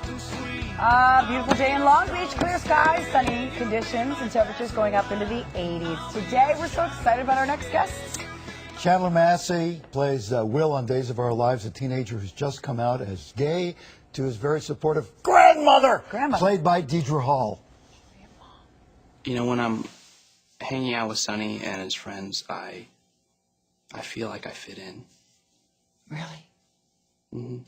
Beautiful day in Long Beach, clear skies, sunny conditions, and temperatures going up into the 80s. Today, we're so excited about our next guests. Chandler Massey plays Will on Days of Our Lives, a teenager who's just come out as gay to his very supportive grandmother, played by Deidre Hall. You know, when I'm hanging out with Sonny and his friends, I feel like I fit in. Really? Mm-hmm.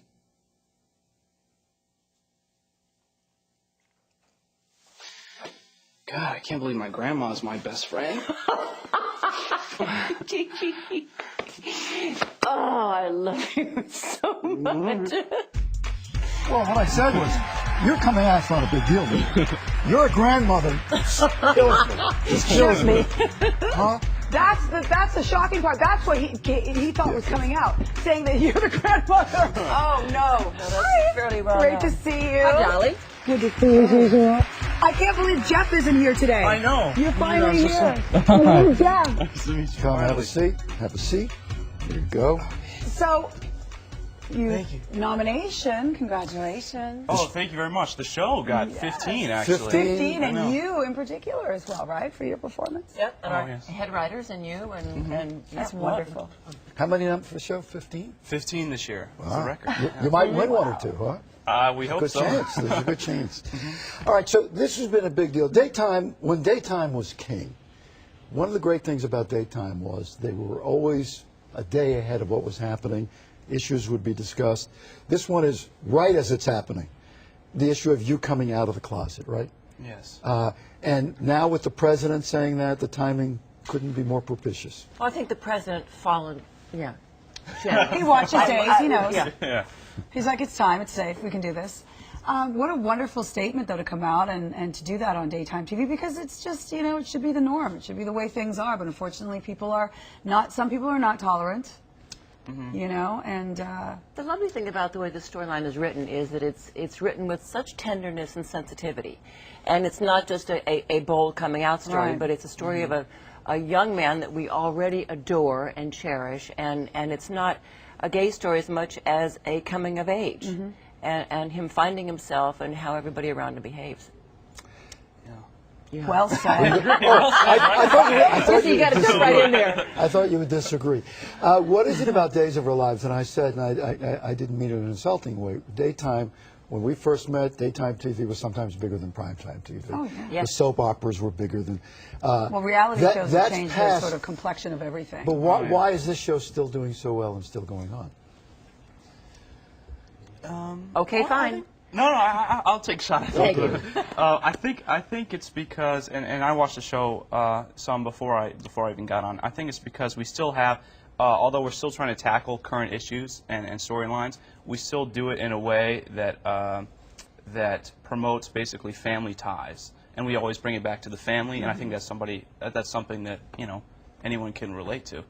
God, I can't believe my grandma's my best friend. Oh, I love you so much. Well, what I said was, you're coming out, it's not a big deal to me. You're a grandmother. Just kills me. Huh? That's the shocking part. That's what he thought was coming out, saying that you're the grandmother. Oh, no. That's fairly well Great known. to see you. Hi, Dolly. Good to see you. I can't believe Jeff isn't here today. I know. You're finally here. Hello, Jeff. Nice to meet you. Come, have a seat. Have a seat. There you go. So, Thank you. Nomination. Congratulations. Oh, thank you very much. The show got 15, actually. 15, I know. and you in particular as well, right, for your performance? Yep, and our yes. head writers and you, and That's yeah, wonderful. How many for the show? 15? 15 this year. That's a record. You might win one or two, huh? We hope Good so. chance. There's a good chance. All right, so this has been a big deal. Daytime, when daytime was king, one of the great things about daytime was they were always a day ahead of what was happening. Issues would be discussed. This one is right as it's happening. The issue of you coming out of the closet, right? Yes. And now with the president saying that, the timing couldn't be more propitious. well, I think the president followed, yeah. He watches days, he knows. Yeah. Yeah. He's like, it's time, it's safe, we can do this. What a wonderful statement, though, to come out and to do that on daytime TV, because it's just, you know, it should be the norm. It should be the way things are. But unfortunately, some people are not tolerant, you know, and... The lovely thing about the way the storyline is written is that it's written with such tenderness and sensitivity. And it's not just a bold coming out story, Right. but it's a story of a young man that we already adore and cherish. And it's not a gay story as much as a coming of age. And him finding himself and how everybody around him behaves. Yeah. Well said. I thought You got to jump right in there. I thought you would disagree. What is it about Days of Our Lives? And I said, and I didn't mean it in an insulting way, daytime, when we first met, daytime TV was sometimes bigger than primetime TV. Oh, yeah. The soap operas were bigger than... Well, reality shows have changed the sort of complexion of everything. But why is this show still doing so well and still going on? Okay, fine. No, I'll take a shot at it. I think it's because, and I watched the show some before I even got on. I think it's because we still have, although we're still trying to tackle current issues and storylines, we still do it in a way that that promotes basically family ties, and we always bring it back to the family. And I think that's something that anyone can relate to.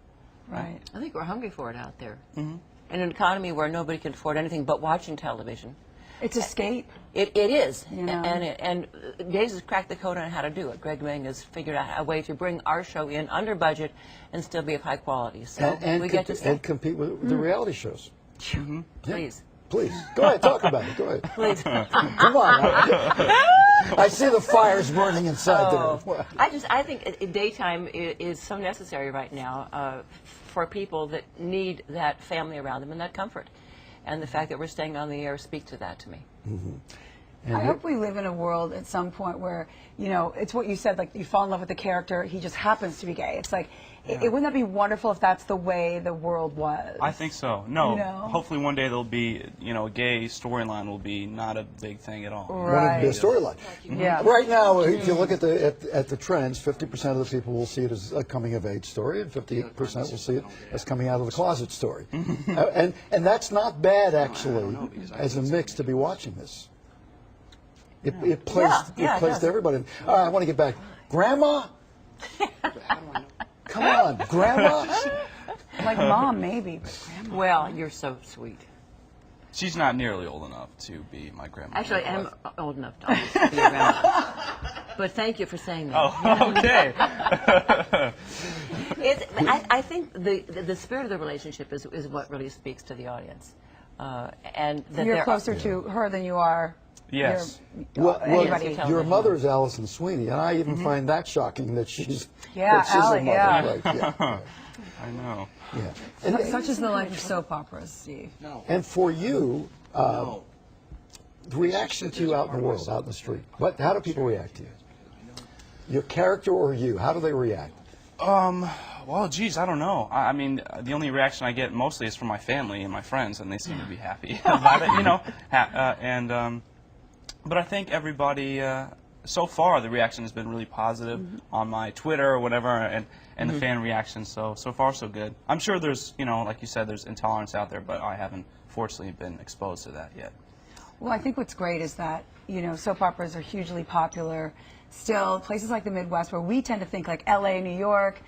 Right. I think we're hungry for it out there. In an economy where nobody can afford anything but watching television. It's escape. It is, You know. and Days has cracked the code on how to do it. Greg Ming has figured out a way to bring our show in under budget and still be of high quality. So we get to and compete with the reality shows. Please. Please, go ahead, talk about it. Go ahead. Please. Come on. I see the fires burning inside there. I think daytime is so necessary right now for people that need that family around them and that comfort. And the fact that we're staying on the air speaks to that to me. I hope we live in a world at some point where, you know, it's what you said, like you fall in love with the character, he just happens to be gay. It's like, wouldn't that be wonderful if that's the way the world was? I think so. No, You know? hopefully one day there'll be, a gay storyline will be not a big thing at all. Right. Be a storyline. Yeah. Right now, if you look at the trends, 50% of the people will see it as a coming of age story, and 50% will see it as coming out of the closet story. And that's not bad actually, as a mix to be watching this. It plays to everybody. All right, I want to get back. Grandma? Come on, Grandma? Like Mom, maybe, but Grandma. Well, you're so sweet. She's not nearly old enough to be my grandma. Actually, I am old enough to almost be a grandma. But thank you for saying that. Oh, okay. I think the spirit of the relationship is what really speaks to the audience. And that You're closer to her than you are. Yes. Well, anybody. your mother is Allison Sweeney, and I even find that shocking that she's Yeah, that she's a Allie, mother. yeah. Right, yeah. I know. Yeah. And, Such is the life of soap operas, Steve. No. and for you, No. the reaction to you out in the world, out in the street, how do people react to you? Your character or you? How do they react? Well, geez, I don't know. I mean, the only reaction I get mostly is from my family and my friends, and they seem to be happy about it, you know. But I think everybody, so far, the reaction has been really positive on my Twitter or whatever, and the fan reaction. So far, so good. I'm sure there's, you know, like you said, there's intolerance out there, but I haven't, fortunately, been exposed to that yet. Well, I think what's great is that, you know, soap operas are hugely popular. Still, places like the Midwest, where we tend to think like LA, New York,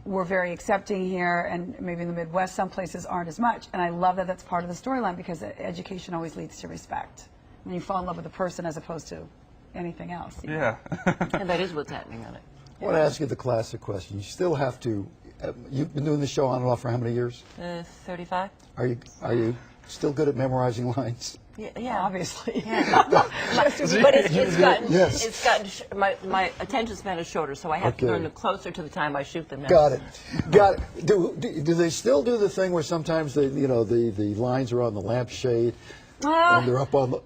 we're very accepting here, and maybe in the Midwest, some places aren't as much. And I love that that's part of the storyline, because education always leads to respect. When you fall in love with a person as opposed to anything else. You know? Yeah. And that is what's happening on it. I want to ask you the classic question. You still have to. You've been doing the show on and off for how many years? 35? Are you still good at memorizing lines? Yeah. Obviously. But it's gotten, Yes. it's gotten my attention span is shorter, so I have to Okay. learn them closer to the time I shoot them now. Got it. Got it. Do they still do the thing where sometimes the lines are on the lampshade and they're up on the?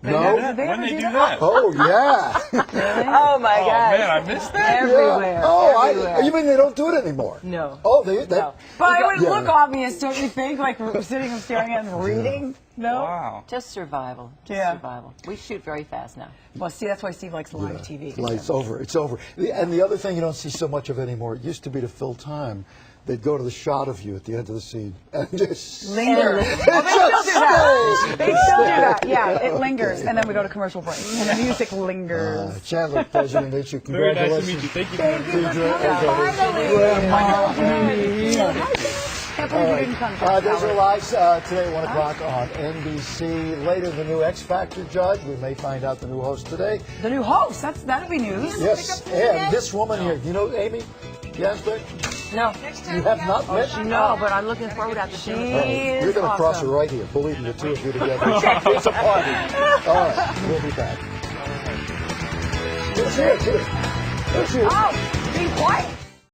No. When they do that? Oh yeah. Oh my Oh God! man, I missed that. Everywhere. Oh, everywhere. you mean they don't do it anymore? No. Oh, they. No. But it would Yeah. look obvious, don't you think? Like we're sitting and staring at and reading? No? Wow. Just survival. Just Yeah. survival. We shoot very fast now. Well, see, that's why Steve likes live TV. It's over. It's over. And the other thing you don't see so much of anymore. It used to be to fill time. They'd go to the shot of you at the end of the scene and just Linger. It Oh, they still just do that. stays. They still do that. Yeah, it lingers, and then we go to commercial break, and the music lingers. Chandler, pleasure to meet you. Very nice to Congratulations. meet you. Thank you for Can't believe you didn't come. Those are live today at 1 o'clock on NBC. Later, the new X Factor judge. We may find out the new host today. The new host. That'll be news. Yes, and this woman here. You know Amy Yasbeck? No. You have not met? No, but I'm looking forward to She the is You're going to cross her awesome. right here. Believe me, the two of you together. It's a party. All right, we'll be back. Cheers. Cheers. Oh, be quiet.